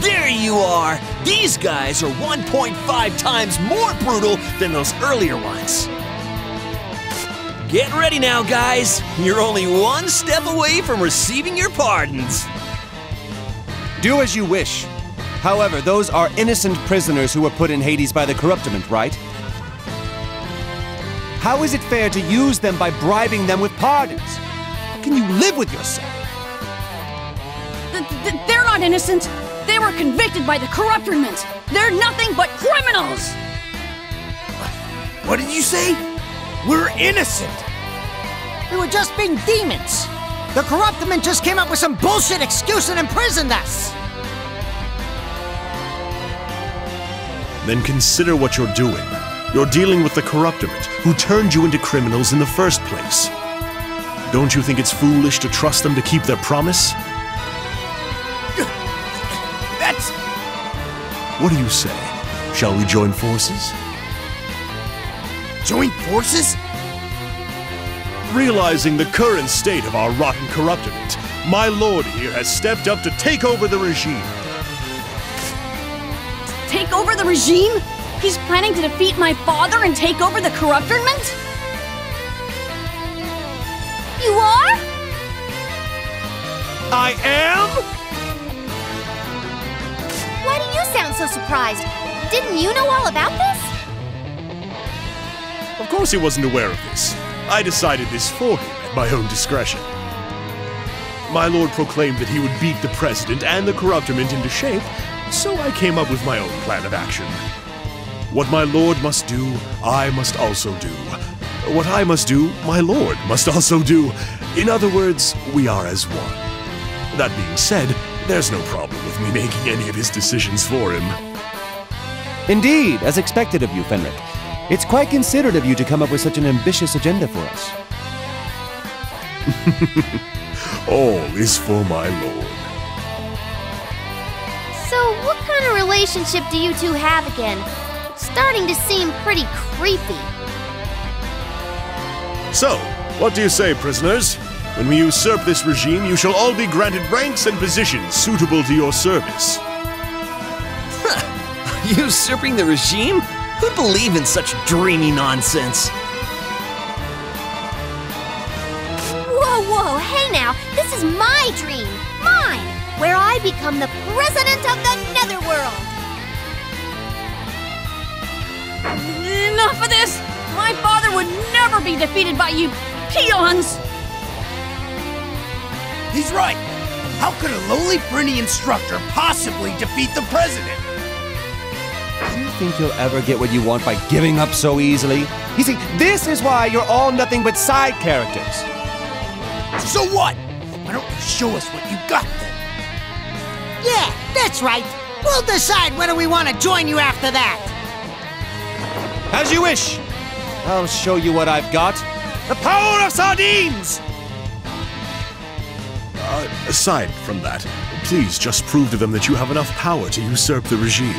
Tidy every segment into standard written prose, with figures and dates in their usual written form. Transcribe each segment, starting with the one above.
There you are! These guys are 1.5 times more brutal than those earlier ones. Get ready now, guys. You're only one step away from receiving your pardons. Do as you wish. However, those are innocent prisoners who were put in Hades by the corruptiment, right? How is it fair to use them by bribing them with pardons? How can you live with yourself? They're not innocent. They were convicted by the corruptiment. They're nothing but criminals. What did you say? We're innocent. We were just being demons. The corruptiment just came up with some bullshit excuse and imprisoned us. Then consider what you're doing. You're dealing with the corruptiment, who turned you into criminals in the first place. Don't you think it's foolish to trust them to keep their promise? That's... What do you say? Shall we join forces? Join forces? Realizing the current state of our rotten corruptiment, my lord here has stepped up to take over the regime. Take over the regime? He's planning to defeat my father and take over the corruptiment? You are? I am? Why do you sound so surprised? Didn't you know all about this? Of course he wasn't aware of this. I decided this for him at my own discretion. My lord proclaimed that he would beat the president and the corruptiment into shape, so I came up with my own plan of action. What my lord must do, I must also do. What I must do, my lord must also do. In other words, we are as one. That being said, there's no problem with me making any of his decisions for him. Indeed, as expected of you, Fenric. It's quite considerate of you to come up with such an ambitious agenda for us. All is for my lord. So, what kind of relationship do you two have again? Starting to seem pretty creepy. So, what do you say, prisoners? When we usurp this regime, you shall all be granted ranks and positions suitable to your service. Usurping the regime? Who'd believe in such dreamy nonsense? Whoa, whoa, hey now, this is my dream, mine, where I become the president of the Netherworld. Enough of this! My father would never be defeated by you peons! He's right. How could a lowly Frenny instructor possibly defeat the president? Do you think you'll ever get what you want by giving up so easily? You see, this is why you're all nothing but side characters. So what? Why don't you show us what you got then? Yeah, that's right. We'll decide whether we want to join you after that. As you wish. I'll show you what I've got. The power of sardines! Aside from that, please just prove to them that you have enough power to usurp the regime.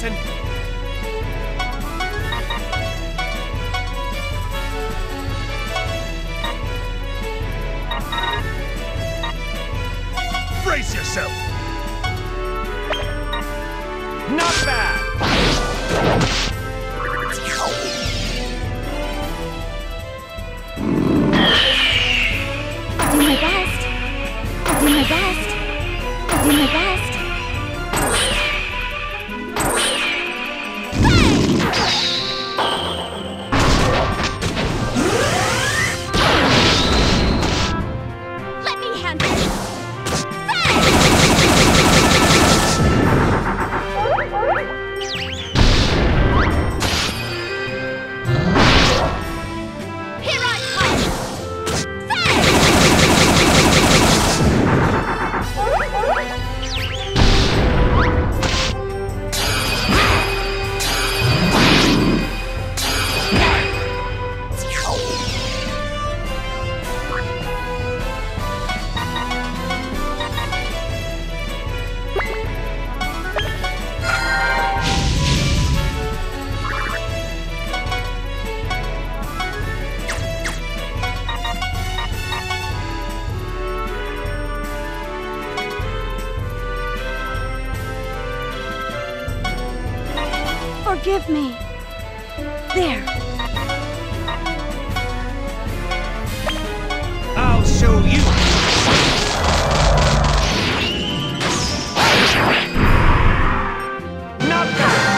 assassin! Brace yourself! Not bad! I'll do my best. I'll do my best. I'll do my best. Let me handle it. Here I come. Forgive me. There. I'll show you! Not bad!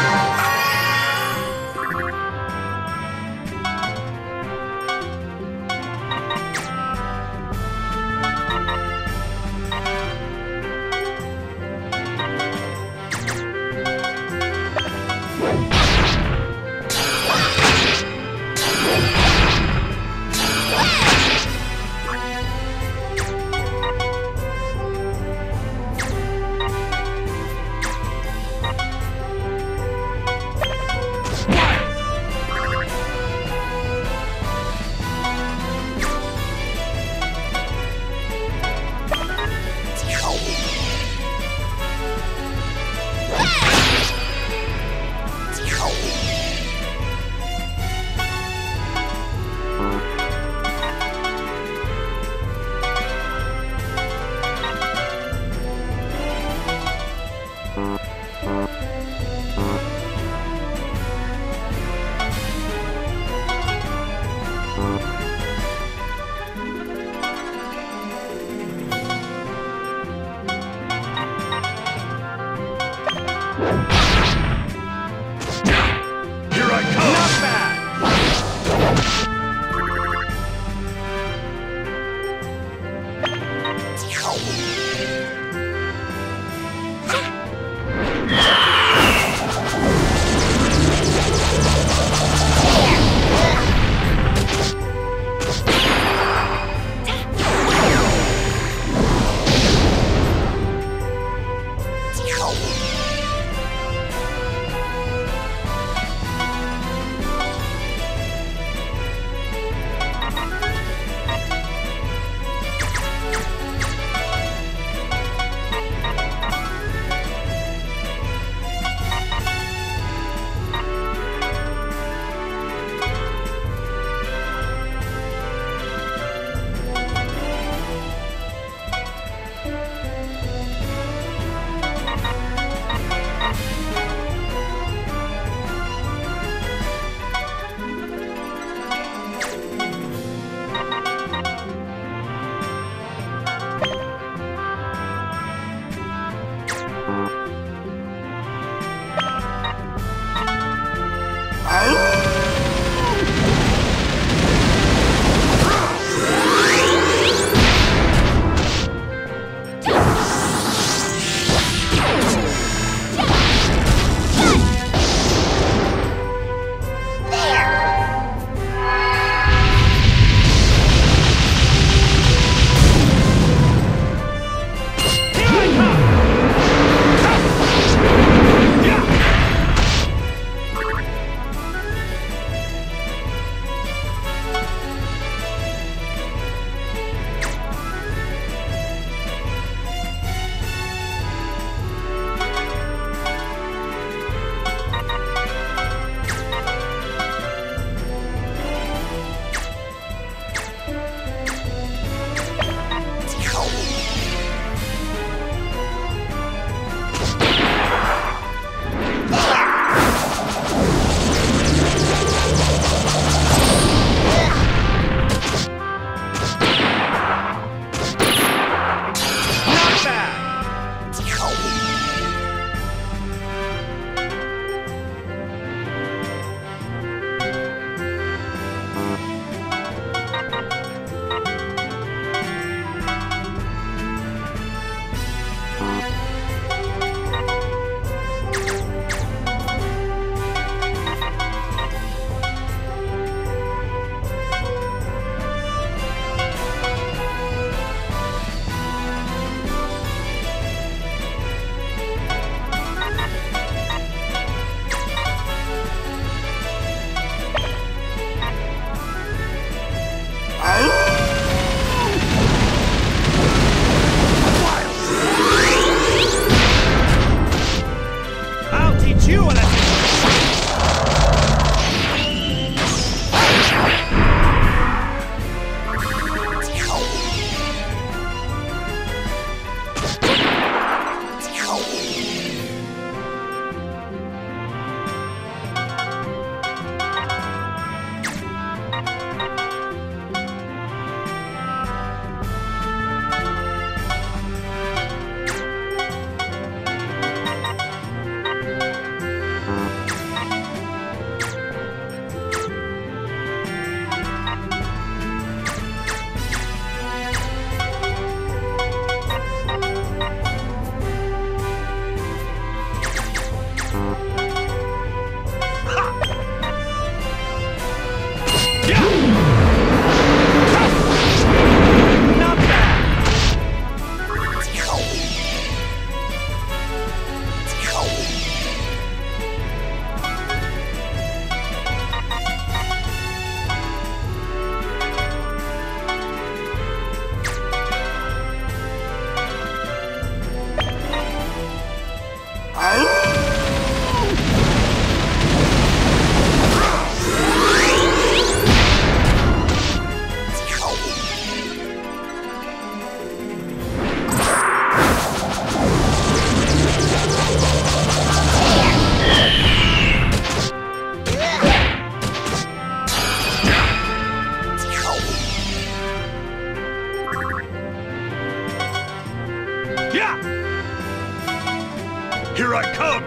Here I come!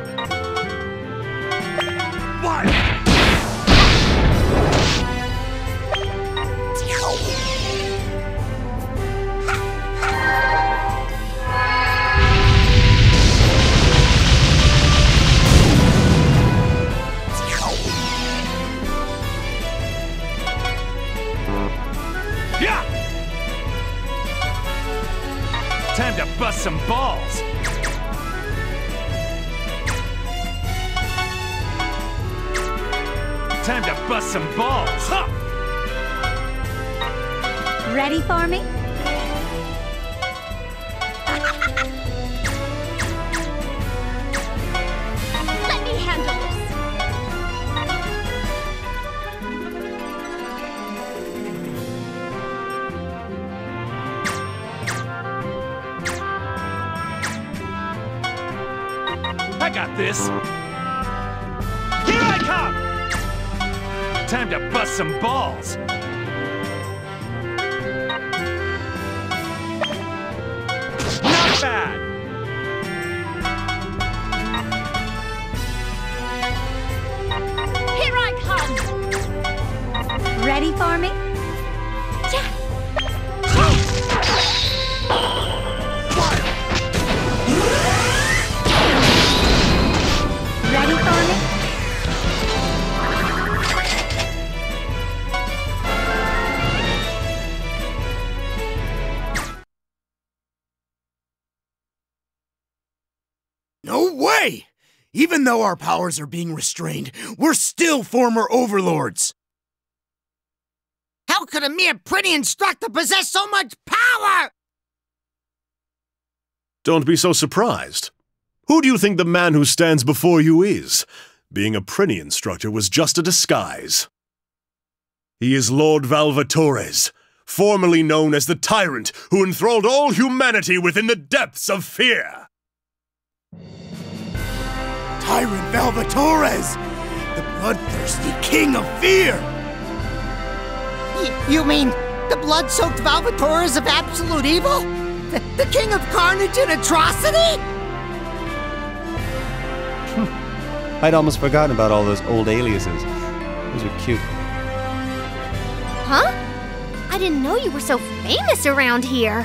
Fire! Time to bust some balls! Time to bust some balls! Huh! Ready for me? Let me handle this. I got this! Here I come! Time to bust some balls! Not bad! Here I come. Ready for me? Ready for me? No way! Even though our powers are being restrained, we're still former overlords. How could a mere pretty instructor possess so much power? Don't be so surprised. Who do you think the man who stands before you is? Being a Prinny instructor was just a disguise. He is Lord Valvatores, formerly known as the Tyrant who enthralled all humanity within the depths of fear. Tyrant Valvatores, the bloodthirsty king of fear! You mean the blood-soaked Valvatores of absolute evil? The king of carnage and atrocity? I'd almost forgotten about all those old aliases. Those are cute. Huh? I didn't know you were so famous around here.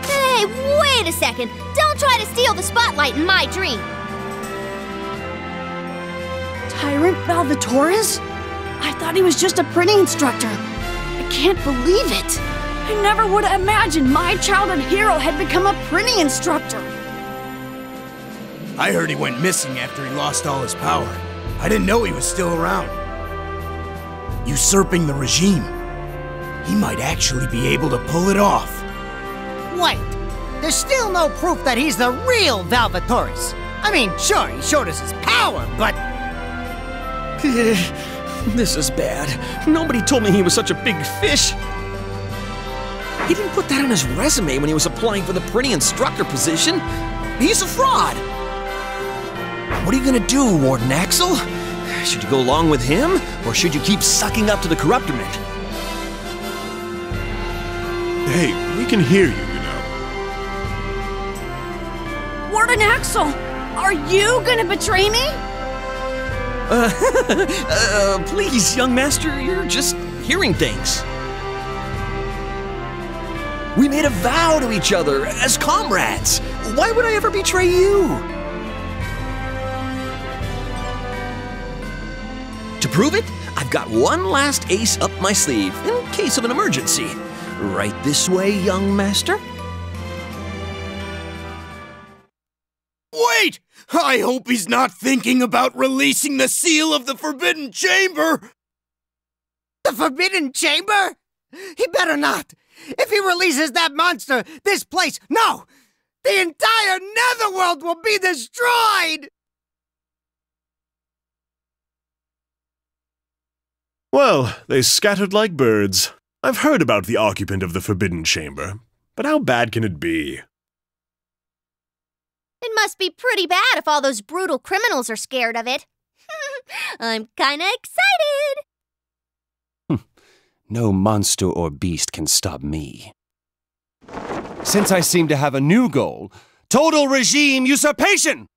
Hey, wait a second. Don't try to steal the spotlight in my dream. Tyrant Valvatores? I thought he was just a printing instructor. I can't believe it. I never would have imagined my childhood hero had become a printing instructor. I heard he went missing after he lost all his power. I didn't know he was still around. Usurping the regime. He might actually be able to pull it off. Wait, there's still no proof that he's the real Valvatores. I mean, sure, he showed us his power, but... This is bad. Nobody told me he was such a big fish. He didn't put that on his resume when he was applying for the pretty instructor position. He's a fraud. What are you gonna do, Warden Axel? Should you go along with him, or should you keep sucking up to the corruptment? Hey, we can hear you, you know. Warden Axel, are you gonna betray me? Please, young master, you're just hearing things. We made a vow to each other as comrades. Why would I ever betray you? To prove it, I've got one last ace up my sleeve in case of an emergency. Right this way, young master. Wait! I hope he's not thinking about releasing the seal of the Forbidden Chamber! The Forbidden Chamber? He better not! If he releases that monster, this place, no! The entire Netherworld will be destroyed! Well, they scattered like birds. I've heard about the occupant of the Forbidden Chamber, but how bad can it be? It must be pretty bad if all those brutal criminals are scared of it. I'm kinda excited! No monster or beast can stop me. Since I seem to have a new goal, total regime usurpation!